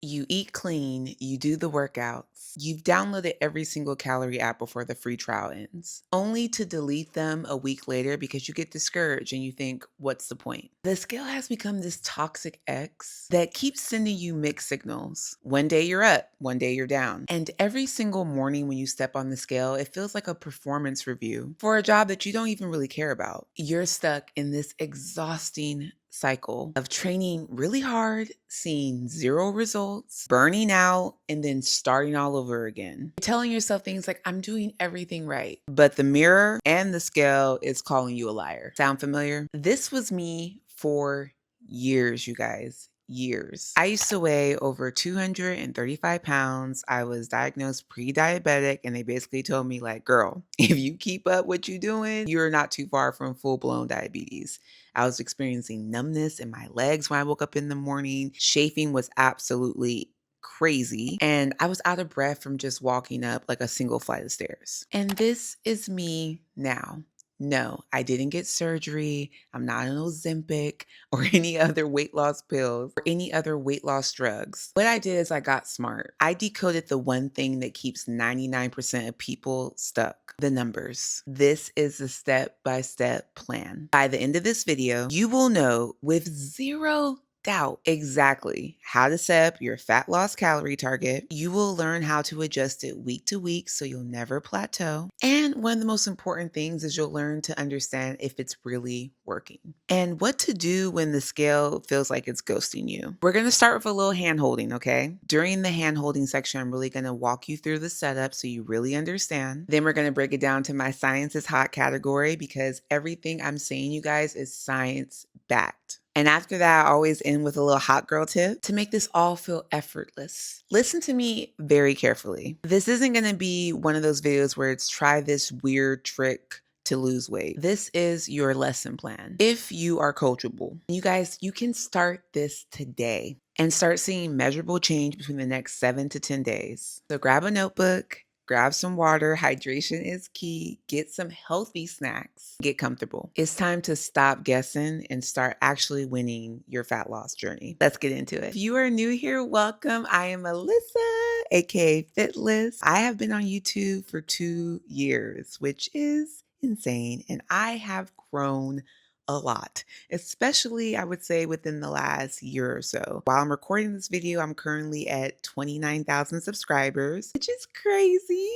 You eat clean, you do the workouts, you've downloaded every single Calorie app before the free trial ends, only to delete them a week later because you get discouraged and you think, what's the point? The scale has become this toxic ex that keeps sending you mixed signals. One day you're up, one day you're down. And every single morning when you step on the scale, it feels like a performance review for a job that you don't even really care about. You're stuck in this exhausting cycle of training really hard, seeing zero results, burning out, and then starting all over again. You're telling yourself things like, I'm doing everything right. But the mirror and the scale is calling you a liar. Sound familiar? This was me for years, you guys. Years. I used to weigh over 235 pounds. I was diagnosed pre-diabetic, and they basically told me, like, girl, if you keep up what you're doing, you're not too far from full-blown diabetes. I was experiencing numbness in my legs when I woke up in the morning. Chafing was absolutely crazy. And I was out of breath from just walking up like a single flight of stairs. And this is me now. No, I didn't get surgery. I'm not on Ozempic or any other weight loss pills or any other weight loss drugs. What I did is I got smart. I decoded the one thing that keeps 99% of people stuck: the numbers. This is a step-by-step plan. By the end of this video, you will know with zero doubt exactly how to set up your fat loss calorie target. You will learn how to adjust it week to week so you'll never plateau. And one of the most important things is you'll learn to understand if it's really working and what to do when the scale feels like it's ghosting you. We're going to start with a little hand holding, okay? During the hand holding section, I'm really going to walk you through the setup so you really understand. Then we're going to break it down to my science is hot category because everything I'm saying, you guys, is science backed. And after that, I always end with a little hot girl tip to make this all feel effortless. Listen to me very carefully. This isn't going to be one of those videos where it's try this weird trick to lose weight. This is your lesson plan. If you are coachable, you guys, you can start this today and start seeing measurable change between the next 7 to 10 days. So grab a notebook, grab some water. Hydration is key. Get some healthy snacks. Get comfortable. It's time to stop guessing and start actually winning your fat loss journey. Let's get into it. If you are new here, welcome. I am Alyssa, aka Fitless. I have been on YouTube for 2 years, which is insane. And I have grown a lot, especially I would say within the last year or so. While I'm recording this video, I'm currently at 29,000 subscribers, which is crazy.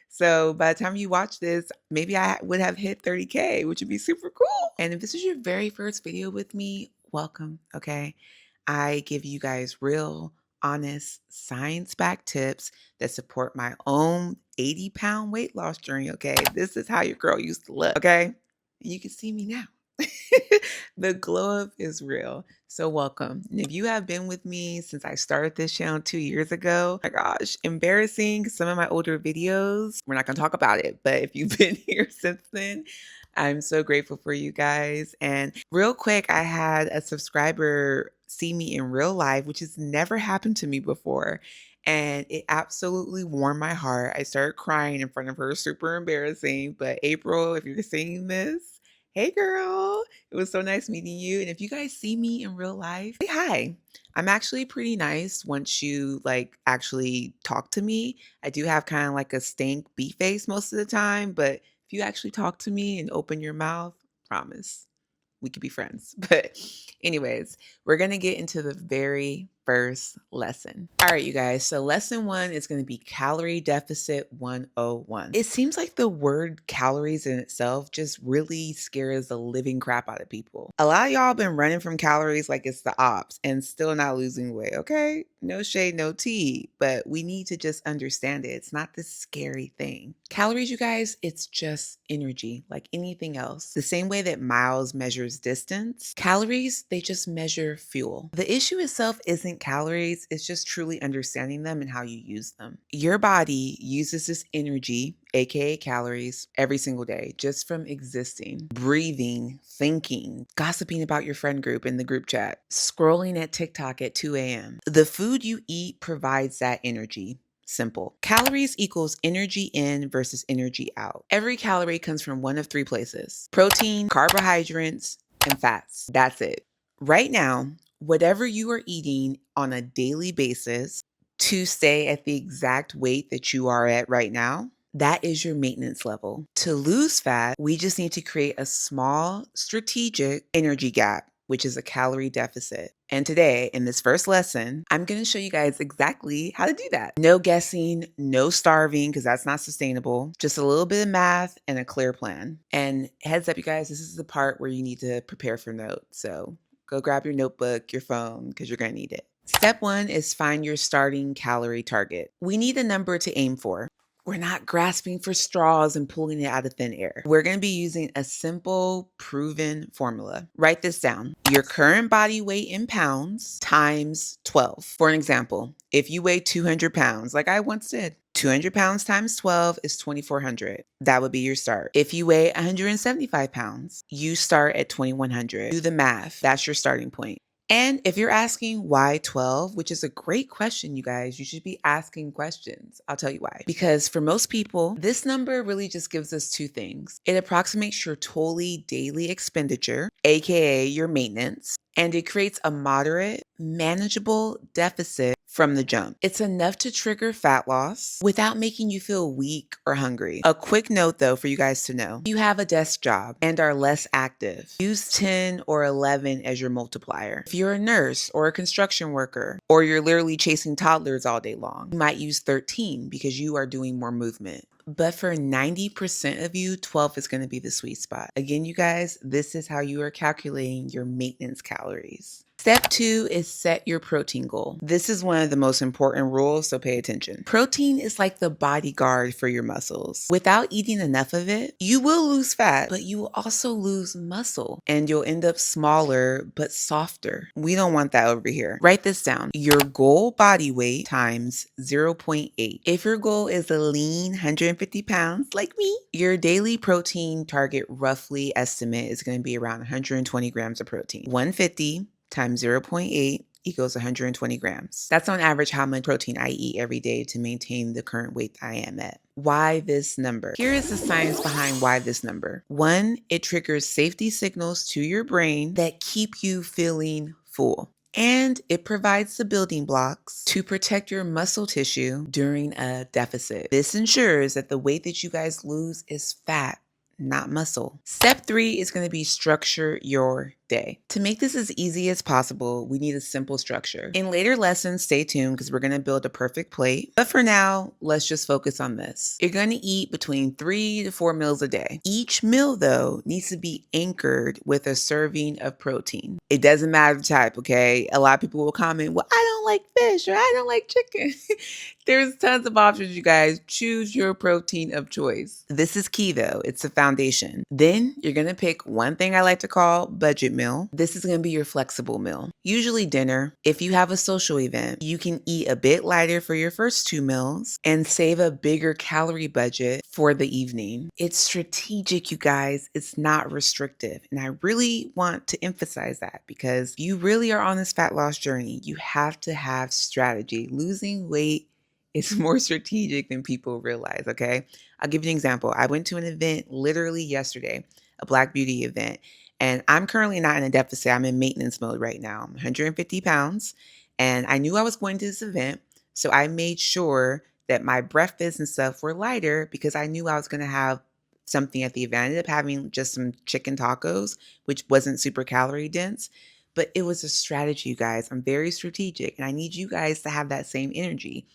So by the time you watch this, maybe I would have hit 30K, which would be super cool. And if this is your very first video with me, welcome, okay? I give you guys real, honest, science-backed tips that support my own 80-pound weight loss journey, okay? This is how your girl used to look, okay? You can see me now. The glow up is real. So welcome. And if you have been with me since I started this channel 2 years ago, my gosh, embarrassing. Some of my older videos, we're not going to talk about it, but if you've been here since then, I'm so grateful for you guys. And real quick, I had a subscriber see me in real life, which has never happened to me before. And it absolutely warmed my heart. I started crying in front of her, super embarrassing. But April, if you're seeing this, hey girl, it was so nice meeting you. And if you guys see me in real life, say hi. I'm actually pretty nice once you like actually talk to me. I do have kind of like a stank bee face most of the time, but if you actually talk to me and open your mouth, promise we could be friends. But anyways, we're going to get into the very first lesson. All right, you guys. So lesson 1 is going to be calorie deficit 101. It seems like the word calories in itself just really scares the living crap out of people. A lot of y'all been running from calories like it's the ops and still not losing weight, okay? No shade, no tea, but we need to just understand it. It's not this scary thing. Calories, you guys, it's just energy like anything else. The same way that miles measures distance, calories, they just measure fuel. The issue itself isn't calories, it's just truly understanding them and how you use them. Your body uses this energy, aka calories, every single day just from existing, breathing, thinking, gossiping about your friend group in the group chat, scrolling at TikTok at 2 a.m. The food you eat provides that energy. Simple. Calories equals energy in versus energy out. Every calorie comes from one of 3 places: protein, carbohydrates, and fats. That's it. Right now, Whatever you are eating on a daily basis to stay at the exact weight that you are at right now, that is your maintenance level. To lose fat, we just need to create a small strategic energy gap, which is a calorie deficit. And today, in this first lesson, I'm going to show you guys exactly how to do that. No guessing, no starving, because that's not sustainable. Just a little bit of math and a clear plan. And heads up, you guys, this is the part where you need to prepare for notes. So go grab your notebook, your phone, because you're going to need it. Step 1 is find your starting calorie target. We need a number to aim for. We're not grasping for straws and pulling it out of thin air. We're going to be using a simple, proven formula. Write this down. Your current body weight in pounds times 12. For an example, if you weigh 200 pounds, like I once did, 200 pounds times 12 is 2,400. That would be your start. If you weigh 175 pounds, you start at 2,100. Do the math. That's your starting point. And if you're asking why 12, which is a great question, you guys, you should be asking questions. I'll tell you why. Because for most people, this number really just gives us two things. It approximates your total daily expenditure, aka your maintenance, and it creates a moderate, manageable deficit from the jump. It's enough to trigger fat loss without making you feel weak or hungry. A quick note though for you guys to know, you have a desk job and are less active. Use 10 or 11 as your multiplier. If you're a nurse or a construction worker, or you're literally chasing toddlers all day long, you might use 13 because you are doing more movement. But for 90% of you, 12 is going to be the sweet spot. Again, you guys, this is how you are calculating your maintenance calories. Step 2 is set your protein goal. This is one of the most important rules, so pay attention. Protein is like the bodyguard for your muscles. Without eating enough of it, you will lose fat, but you will also lose muscle, and you'll end up smaller but softer. We don't want that over here. Write this down. Your goal body weight times 0.8. If your goal is a lean 150 pounds like me, your daily protein target roughly estimate is going to be around 120 grams of protein. 150 times 0.8 equals 120 grams. That's on average how much protein I eat every day to maintain the current weight I am at. Why this number? Here is the science behind why this number. 1, it triggers safety signals to your brain that keep you feeling full. And it provides the building blocks to protect your muscle tissue during a deficit. This ensures that the weight that you guys lose is fat, not muscle. Step 3 is going to be structure your day. To make this as easy as possible, we need a simple structure. In later lessons, stay tuned because we're going to build a perfect plate. But for now, let's just focus on this. You're going to eat between 3 to 4 meals a day. Each meal, though, needs to be anchored with a serving of protein. It doesn't matter the type, okay? A lot of people will comment, well, I don't like fish or I don't like chicken. There's tons of options, you guys. Choose your protein of choice. This is key, though. It's a foundation. Then you're going to pick one thing I like to call budget meal. This is going to be your flexible meal. Usually dinner. If you have a social event, you can eat a bit lighter for your first 2 meals and save a bigger calorie budget for the evening. It's strategic, you guys. It's not restrictive. And I really want to emphasize that because you really are on this fat loss journey. You have to have strategy. Losing weight is more strategic than people realize, okay? I'll give you an example. I went to an event literally yesterday, a Black Beauty event, and I'm currently not in a deficit. I'm in maintenance mode right now. I'm 150 pounds, and I knew I was going to this event, so I made sure that my breakfast and stuff were lighter because I knew I was going to have something at the event. I ended up having just some chicken tacos, which wasn't super calorie dense, but it was a strategy, you guys. I'm very strategic, and I need you guys to have that same energy.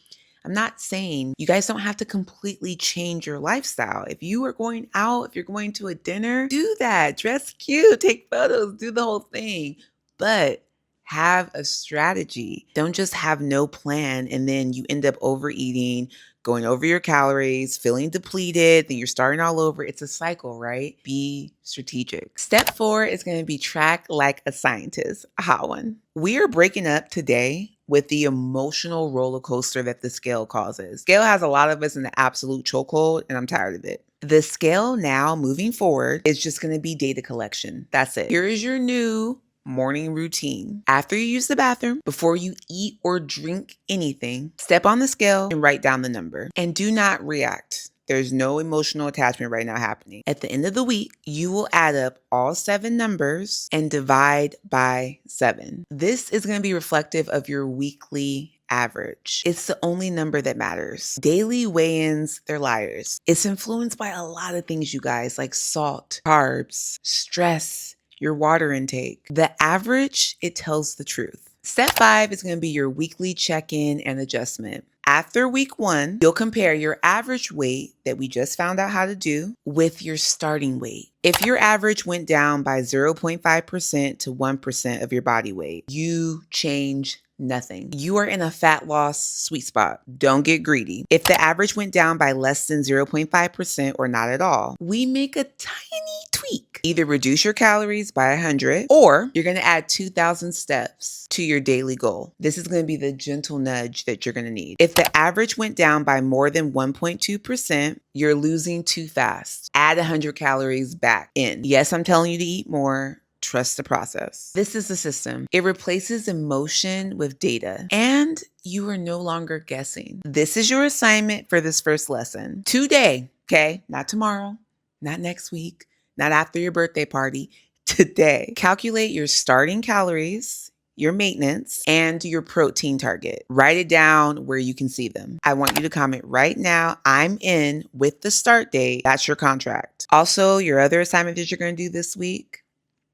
I'm not saying you guys don't have to completely change your lifestyle. If you are going out, if you're going to a dinner, do that. Dress cute, take photos, do the whole thing. But have a strategy. Don't just have no plan and then you end up overeating, going over your calories, feeling depleted, then you're starting all over. It's a cycle, right? Be strategic. Step 4 is going to be track like a scientist. A hot one. We are breaking up today with the emotional roller coaster that the scale causes. Scale has a lot of us in the absolute chokehold, and I'm tired of it. The scale now, moving forward, is just going to be data collection. That's it. Here is your new morning routine. After you use the bathroom, before you eat or drink anything, step on the scale and write down the number. And do not react. There's no emotional attachment right now happening. At the end of the week, you will add up all 7 numbers and divide by 7. This is going to be reflective of your weekly average. It's the only number that matters. Daily weigh-ins, they're liars. It's influenced by a lot of things, you guys, like salt, carbs, stress, your water intake. The average, it tells the truth. Step 5 is going to be your weekly check-in and adjustment. After week 1, you'll compare your average weight that we just found out how to do with your starting weight. If your average went down by 0.5% to 1% of your body weight, you change nothing. You are in a fat loss sweet spot. Don't get greedy. If the average went down by less than 0.5% or not at all, we make a tiny tweak. Either reduce your calories by 100 or you're going to add 2,000 steps to your daily goal. This is going to be the gentle nudge that you're going to need. If the average went down by more than 1.2%, you're losing too fast. Add 100 calories back in. Yes, I'm telling you to eat more. Trust the process. This is the system. It replaces emotion with data, and you are no longer guessing. This is your assignment for this first lesson. Today, okay? Not tomorrow, not next week, not after your birthday party. Today, calculate your starting calories, your maintenance, and your protein target. Write it down where you can see them. I want you to comment right now, I'm in with the start date. That's your contract. Also, your other assignment that you're going to do this week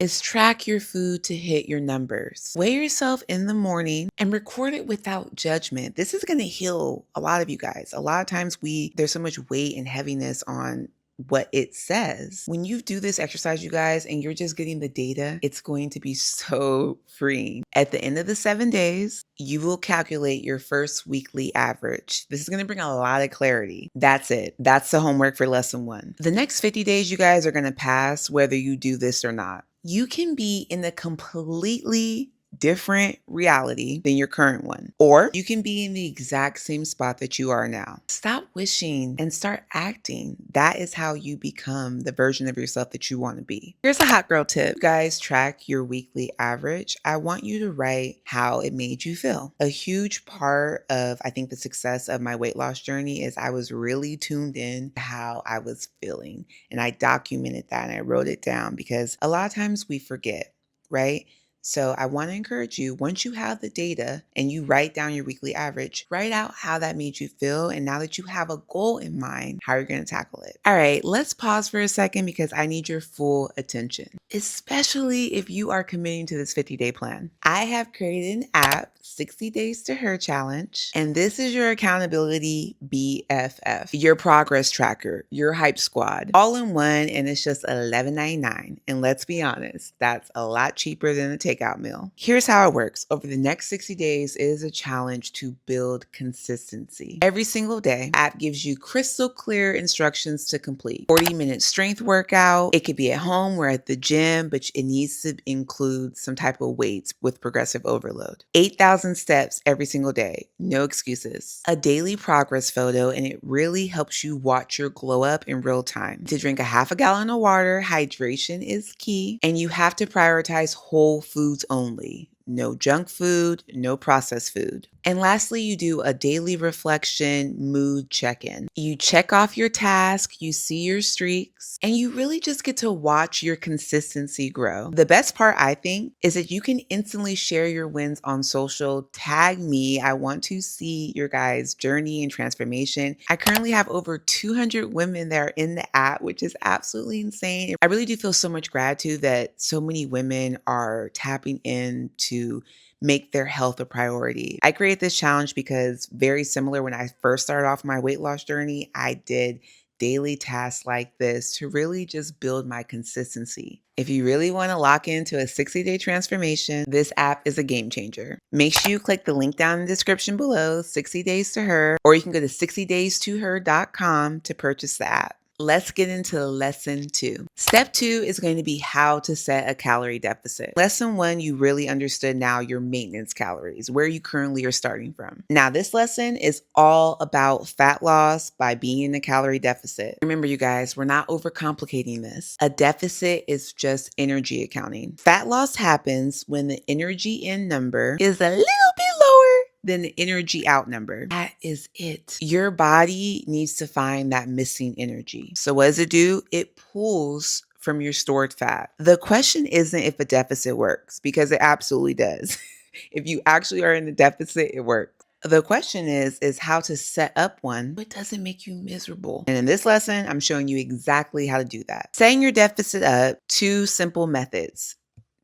is track your food to hit your numbers. Weigh yourself in the morning and record it without judgment. This is going to heal a lot of you guys. A lot of times there's so much weight and heaviness on what it says. When you do this exercise, you guys, and you're just getting the data, it's going to be so freeing. At the end of the 7 days, you will calculate your first weekly average. This is going to bring a lot of clarity. That's it. That's the homework for lesson 1. The next 50 days, you guys, are going to pass whether you do this or not. You can be in a completely different reality than your current one, or you can be in the exact same spot that you are now. Stop wishing and start acting. That is how you become the version of yourself that you want to be. Here's a hot girl tip. You guys, track your weekly average. I want you to write how it made you feel. A huge part of, I think, the success of my weight loss journey is I was really tuned in to how I was feeling, and I documented that and I wrote it down because a lot of times we forget, right? So I want to encourage you, once you have the data and you write down your weekly average, write out how that made you feel. And now that you have a goal in mind, how you're going to tackle it. All right, let's pause for a second because I need your full attention, especially if you are committing to this 50-day plan. I have created an app, 60 Days to Her Challenge, and this is your accountability BFF, your progress tracker, your hype squad, all in one, and it's just $11.99. And let's be honest, that's a lot cheaper than a takeout meal. Here's how it works. Over the next 60 days is a challenge to build consistency. Every single day, the app gives you crystal clear instructions to complete. 40-minute strength workout. It could be at home or at the gym, but it needs to include some type of weights with progressive overload. 8,000 steps every single day. No excuses. A daily progress photo, and it really helps you watch your glow up in real time. To drink a half a gallon of water, hydration is key, and you have to prioritize whole foods only. No junk food, no processed food. And lastly, you do a daily reflection mood check-in. You check off your task, you see your streaks, and you really just get to watch your consistency grow. The best part, I think, is that you can instantly share your wins on social. Tag me. I want to see your guys' journey and transformation. I currently have over 200 women that are in the app, which is absolutely insane. I really do feel so much gratitude that so many women are tapping into make their health a priority. I created this challenge because very similar when I first started off my weight loss journey, I did daily tasks like this to really just build my consistency. If you really want to lock into a 60-day transformation, this app is a game changer. Make sure you click the link down in the description below, 60 Days to Her, or you can go to 60daystoher.com to purchase the app. Let's get into lesson 2. Step 2 is going to be how to set a calorie deficit. Lesson 1, you really understood now your maintenance calories, where you currently are starting from. Now, this lesson is all about fat loss by being in a calorie deficit. Remember, you guys, we're not overcomplicating this. A deficit is just energy accounting. Fat loss happens when the energy in number is a little bit lower then the energy out number. That is it. Your body needs to find that missing energy. So what does it do? It pulls from your stored fat. The question isn't if a deficit works, because it absolutely does. If you actually are in a deficit, it works. The question is how to set up one that doesn't make you miserable. And in this lesson, I'm showing you exactly how to do that. Setting your deficit up, 2 simple methods.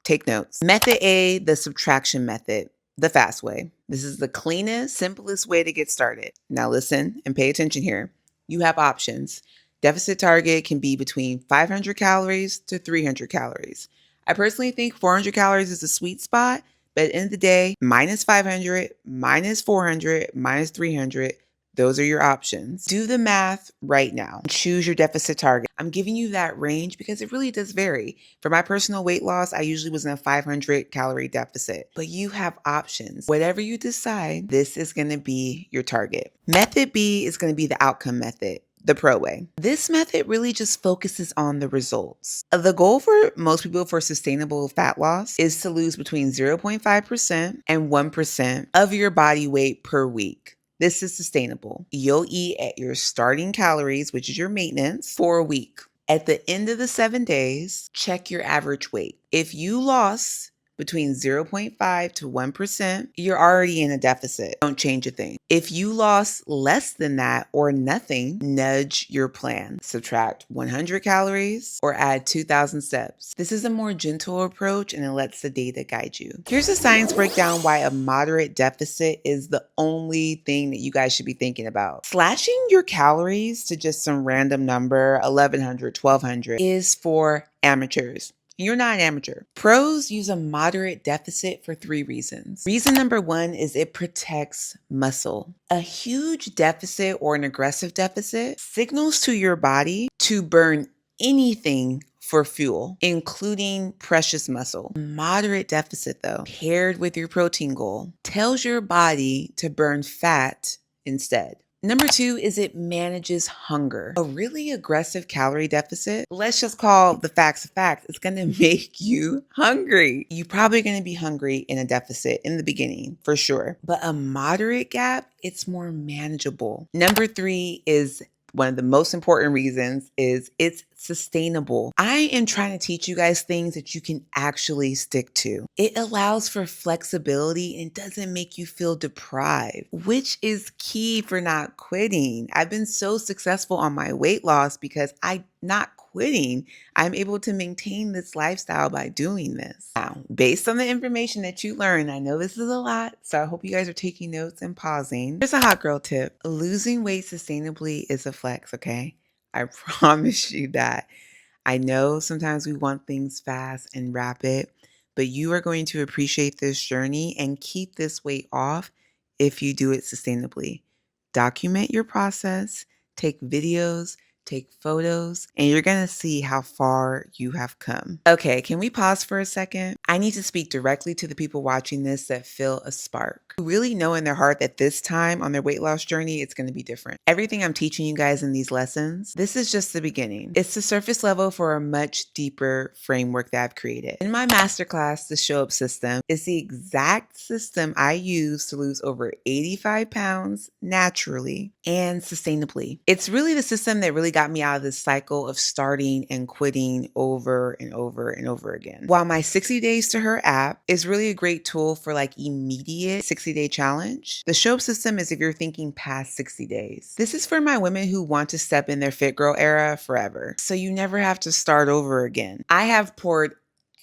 Take notes. Method A, the subtraction method, the fast way. This is the cleanest, simplest way to get started. Now listen and pay attention here. You have options. Deficit target can be between 500 calories to 300 calories. I personally think 400 calories is a sweet spot, but at the end of the day, minus 500, minus 400, minus 300, those are your options. Do the math right now. Choose your deficit target. I'm giving you that range because it really does vary. For my personal weight loss, I usually was in a 500 calorie deficit, but you have options. Whatever you decide, this is going to be your target. Method B is going to be the outcome method, the pro way. This method really just focuses on the results. The goal for most people for sustainable fat loss is to lose between 0.5% and 1% of your body weight per week. This is sustainable. You'll eat at your starting calories, which is your maintenance, for a week. At the end of the 7 days, check your average weight. If you lost between 0.5 to 1%, you're already in a deficit. Don't change a thing. If you lost less than that or nothing, nudge your plan. Subtract 100 calories or add 2,000 steps. This is a more gentle approach and it lets the data guide you. Here's a science breakdown why a moderate deficit is the only thing that you guys should be thinking about. Slashing your calories to just some random number, 1,100, 1,200, is for amateurs. You're not an amateur. Pros use a moderate deficit for 3 reasons. Reason number 1 is it protects muscle. A huge deficit or an aggressive deficit signals to your body to burn anything for fuel, including precious muscle. Moderate deficit, though, paired with your protein goal, tells your body to burn fat instead. Number 2 is it manages hunger. A really aggressive calorie deficit, let's just call the facts facts, it's going to make you hungry. You're probably going to be hungry in a deficit in the beginning, for sure. But a moderate gap, it's more manageable. Number 3 is one of the most important reasons is it's sustainable. I am trying to teach you guys things that you can actually stick to. It allows for flexibility and doesn't make you feel deprived, which is key for not quitting. I've been so successful on my weight loss because I'm not quitting. I'm able to maintain this lifestyle by doing this. Now, based on the information that you learned, I know this is a lot, so I hope you guys are taking notes and pausing. Here's a hot girl tip. Losing weight sustainably is a flex, okay? I promise you that. I know sometimes we want things fast and rapid, but you are going to appreciate this journey and keep this weight off if you do it sustainably. Document your process, take videos, take photos, and you're going to see how far you have come. Okay, can we pause for a second? I need to speak directly to the people watching this that feel a spark, who really know in their heart that this time on their weight loss journey, it's going to be different. Everything I'm teaching you guys in these lessons, this is just the beginning. It's the surface level for a much deeper framework that I've created. In my masterclass, the Show Up System is the exact system I use to lose over 85 pounds naturally and sustainably. It's really the system that really got me out of this cycle of starting and quitting over and over and over again. While my 60 Days to Her app is really a great tool for like immediate 60-day challenge, the Show Up System is if you're thinking past 60 days. This is for my women who want to step in their fit girl era forever, so you never have to start over again. I have poured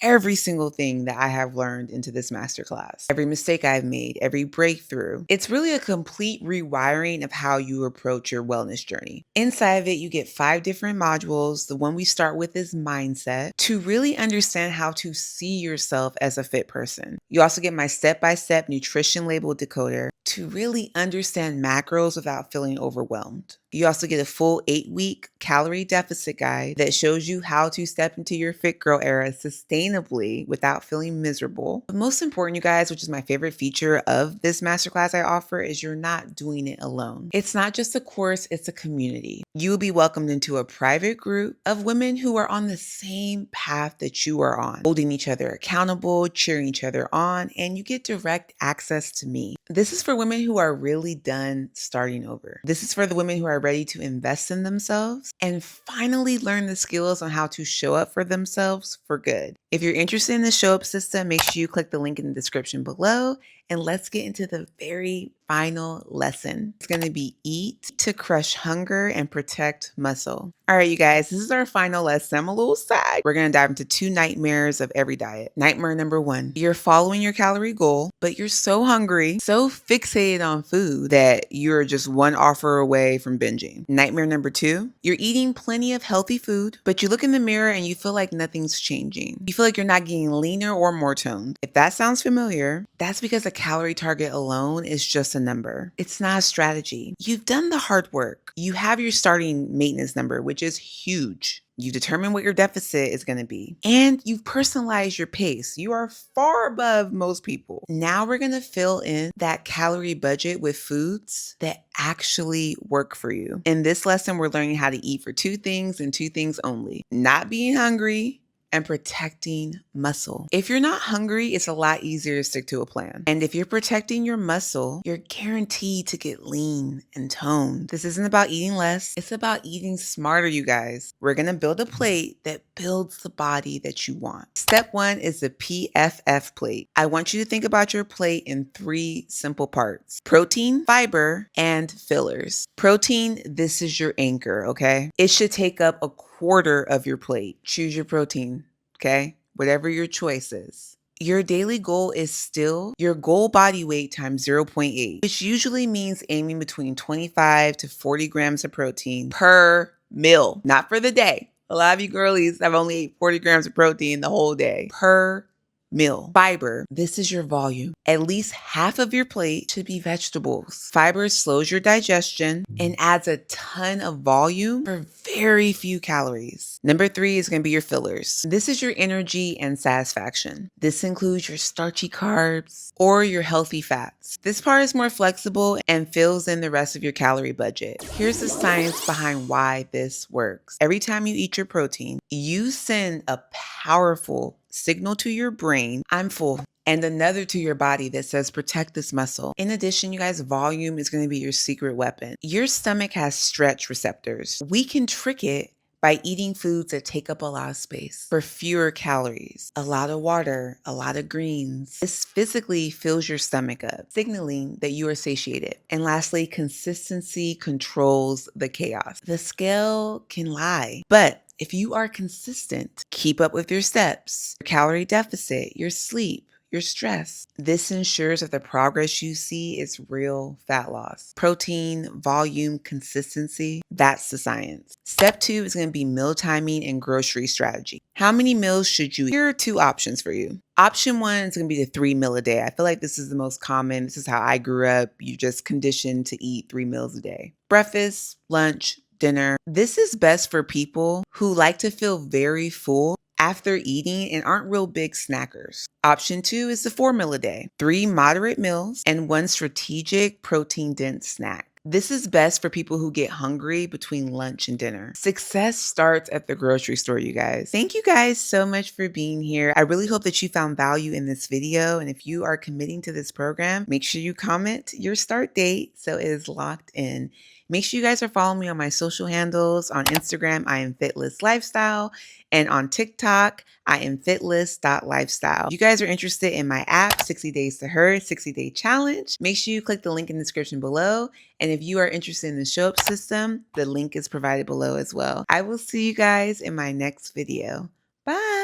every single thing that I have learned into this masterclass, every mistake I've made, every breakthrough. It's really a complete rewiring of how you approach your wellness journey. Inside of it, you get 5 different modules. The one we start with is mindset, to really understand how to see yourself as a fit person. You also get my step-by-step nutrition label decoder to really understand macros without feeling overwhelmed. You also get a full 8-week calorie deficit guide that shows you how to step into your fit girl era sustainably without feeling miserable. But most important, you guys, which is my favorite feature of this masterclass I offer, is you're not doing it alone. It's not just a course, it's a community. You will be welcomed into a private group of women who are on the same path that you are on, holding each other accountable, cheering each other on, and you get direct access to me. This is for women who are really done starting over. This is for the women who are ready to invest in themselves and finally learn the skills on how to show up for themselves for good. If you're interested in the show up system, make sure you click the link in the description below. And let's get into the very final lesson. It's going to be eat to crush hunger and protect muscle. All right, you guys, this is our final lesson. I'm a little sad. We're going to dive into 2 nightmares of every diet. Nightmare number 1, you're following your calorie goal, but you're so hungry, so fixated on food that you're just one offer away from binging. Nightmare number 2, you're eating plenty of healthy food, but you look in the mirror and you feel like nothing's changing. You feel like you're not getting leaner or more toned. If that sounds familiar, that's because a calorie target alone is just a number. It's not a strategy. You've done the hard work. You have your starting maintenance number, which is huge. You determine what your deficit is going to be, and you've personalized your pace. You are far above most people. Now we're going to fill in that calorie budget with foods that actually work for you. In this lesson, we're learning how to eat for 2 things and 2 things only: not being hungry and protecting muscle. If you're not hungry, it's a lot easier to stick to a plan. And if you're protecting your muscle, you're guaranteed to get lean and toned. This isn't about eating less. It's about eating smarter, you guys. We're going to build a plate that builds the body that you want. Step 1 is the PFF plate. I want you to think about your plate in 3 simple parts: protein, fiber, and fillers. Protein, this is your anchor, okay? It should take up a quarter of your plate. Choose your protein, okay? Whatever your choice is. Your daily goal is still your goal body weight times 0.8, which usually means aiming between 25 to 40 grams of protein per meal, not for the day. A lot of you girlies have only ate 40 grams of protein the whole day per meal. Fiber, this is your volume. At least half of your plate should be vegetables. Fiber slows your digestion and adds a ton of volume for very few calories. Number 3 is going to be your fillers. This is your energy and satisfaction. This includes your starchy carbs or your healthy fats. This part is more flexible and fills in the rest of your calorie budget. Here's the science behind why this works. Every time you eat your protein, you send a powerful signal to your brain, I'm full, and another to your body that says protect this muscle. In addition, you guys, volume is going to be your secret weapon. Your stomach has stretch receptors. We can trick it by eating foods that take up a lot of space for fewer calories, a lot of water, a lot of greens. This physically fills your stomach up, signaling that you are satiated. And lastly, consistency controls the chaos. The scale can lie, but if you are consistent, keep up with your steps, your calorie deficit, your sleep, your stress, this ensures that the progress you see is real fat loss. Protein, volume, consistency, that's the science. Step 2 is going to be meal timing and grocery strategy. How many meals should you eat? Here are 2 options for you. Option 1 is going to be the 3 meal a day. I feel like this is the most common. This is how I grew up. You just conditioned to eat 3 meals a day. Breakfast, lunch, dinner. This is best for people who like to feel very full after eating and aren't real big snackers. Option 2 is the 4 meal a day, 3 moderate meals and 1 strategic protein dense snack. This is best for people who get hungry between lunch and dinner. Success starts at the grocery store, you guys. Thank you guys so much for being here. I really hope that you found value in this video. And if you are committing to this program, make sure you comment your start date so it is locked in. Make sure you guys are following me on my social handles. On Instagram, I am Fitless Lifestyle. And on TikTok, I am fitless.lifestyle. If you guys are interested in my app, 60 Days to Her 60-Day Challenge, make sure you click the link in the description below. And if you are interested in the show up system, the link is provided below as well. I will see you guys in my next video. Bye.